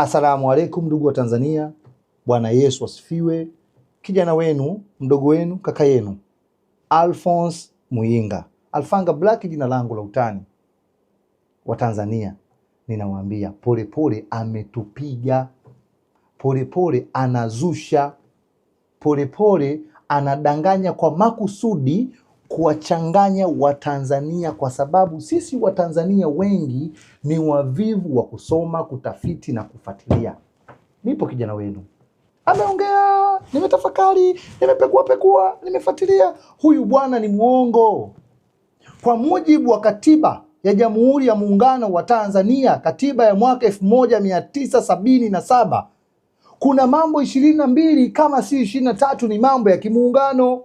Asalamu alaikum ndugu wa Tanzania. Bwana Yesu asifiwe. Kijana wenu, mdogo wenu, kaka yenu Alphonse Muyinga, Alphanga Black jina langu la utani. Wa Tanzania ninawaambia Polepole ametupiga. Polepole anazusha. Polepole anadanganya kwa makusudi kuwachanganya Watanzania, kwa sababu sisi Watanzania wengi ni wavivu wa kusoma, kutafiti na kufuatilia. Nipo kijana wenu, ameongea, nimetafakari, nimepekua, nimefuatilia. Huyu bwana ni muongo. Kwa mujibu wa katiba ya Jamhuri ya Muungano wa Tanzania, katiba ya mwaka 1977, kuna mambo 22 kama si 23 ni mambo ya kimuungano,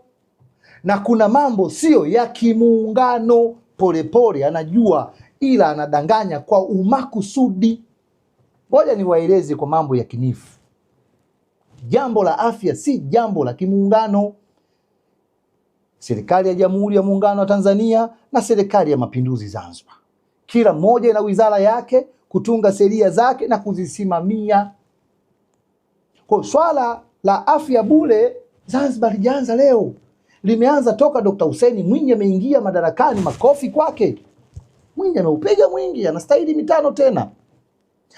na kuna mambo sio ya kimuungano. Polepole anajua, ila anadanganya kwa umakusudi. Ngoja niwaeleze kwa mambo ya kinifu. Jambo la afya si jambo la kimuungano. Serikali ya Jamhuri ya Muungano wa Tanzania na Serikali ya Mapinduzi Zanzibar, kila moja ina wizara yake, kutunga sheria zake na kuzisimamia. Kwa swala la afya bure Zanzibar lijaanza leo, limeanza toka Dr. Hussein Mwinyi ameingia madarakani. Makofi kwake. Mwinyi ameupiga mwingi, anastahili mitano tena.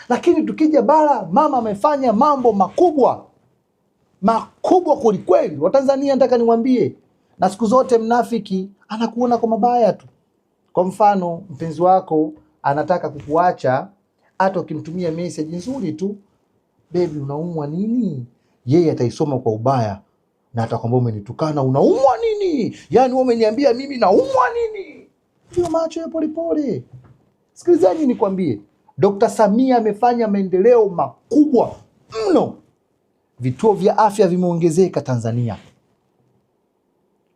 Lakini tukija bara, mama amefanya mambo makubwa kwelikweli. Watanzania nataka niwaambie, na siku zote mnafiki anakuona kwa mabaya tu. Kwa mfano, mpenzi wako anataka kukuacha, hata ukimtumia message nzuri tu, baby unaumwa nini, yeye ataisoma kwa ubaya na atakwambia umenitukana, unaumwa nini? Yaani wewe umeniambia mimi naumwa nini? Ndio macho ya Polepole. Sikilizeni nikwambie, Dr. Samia amefanya maendeleo makubwa mno. Vituo vya afya vimeongezeka Tanzania.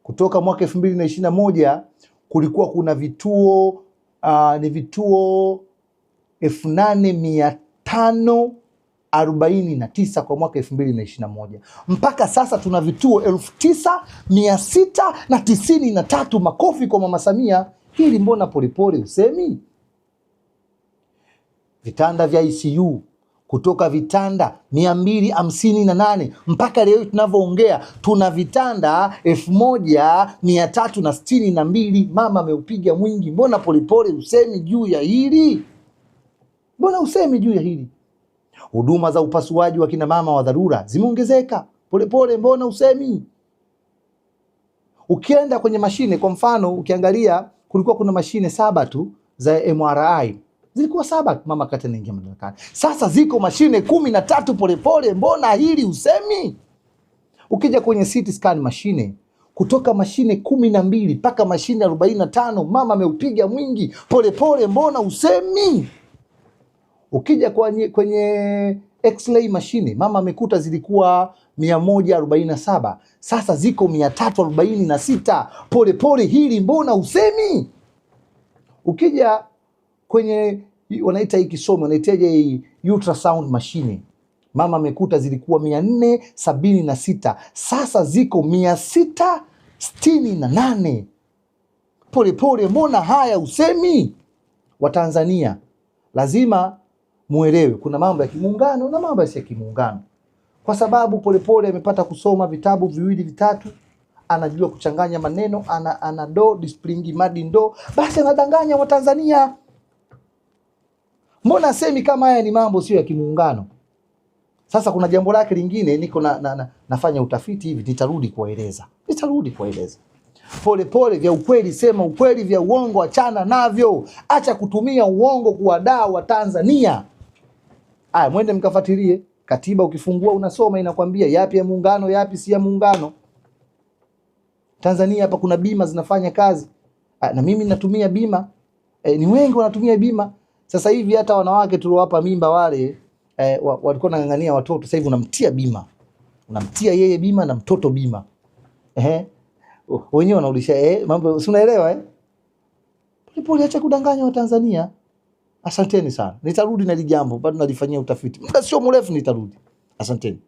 Kutoka mwaka 2021 kulikuwa kuna vituo 8549 kwa mwaka 2021. Mpaka sasa tuna vituo 9693. Makofi kwa Mama Samia. Hili mbona Polepole usemi? Vitanda vya ICU kutoka vitanda 258 mpaka leo tunavyoongea tuna vitanda 1362. Mama ameupiga mwingi. Mbona Polepole usemi juu ya hili? Mbona usemi juu ya hili? Huduma za upasuaji wa kina mama wa dharura zimeongezeka. Polepole mbona usemi? Ukienda kwenye mashine, kwa mfano ukiangalia, kulikuwa kuna mashine 7 tu za MRI. Zilikuwa 7 mama kati anaingia madarakani. Sasa ziko mashine 13. Polepole mbona hili usemi? Ukija kwenye CT scan mashine, kutoka mashine 12 mpaka mashine 45. Mama ameupiga mwingi. Polepole mbona usemi? Ukija kwenye X-ray mashine, mama amekuta zilikuwa 147. Sasa ziko 346. Polepole hili mbona usemi? Ukija kwenye wanaita hii kisomo, wanaitaje ultrasound mashine, mama amekuta zilikuwa 476. Sasa ziko 668. Polepole mbona haya usemi? Watanzania lazima muelewe kuna mambo ya kimuungano na mambo ya kimuungano, kwa sababu Polepole amepata kusoma vitabu 2 vitatu, anajua kuchanganya maneno, ana do displingi madi ndo, basi anadanganya Watanzania. Mbona semi kama haya ni mambo sio ya kimuungano? Sasa kuna jambo lake lingine, niko nafanya utafiti hivi, nitarudi kueleza. Polepole vya ukweli sema ukweli, vya uongo achana navyo. Acha kutumia uongo kuwadaa Watanzania. Mwende mkafuatilie katiba. Ukifungua unasoma, inakwambia yapi ya muungano, yapi si ya muungano. Tanzania hapa kuna bima zinafanya kazi. Na mimi natumia bima. Ni wengi wanatumia bima. Sasa hivi hata wanawake tuliowapa mimba wale walikuwa wanang'ang'ania watoto, sasa hivi unamtia bima. Unamtia yeye bima na mtoto bima. Wenyewe wanaulisha mambo, si unaelewa Polepole acha kudanganya Watanzania. Asanteni sana. Nitarudi na jambo bado nalifanyia utafiti. Muda sio mrefu nitarudi. Asanteni.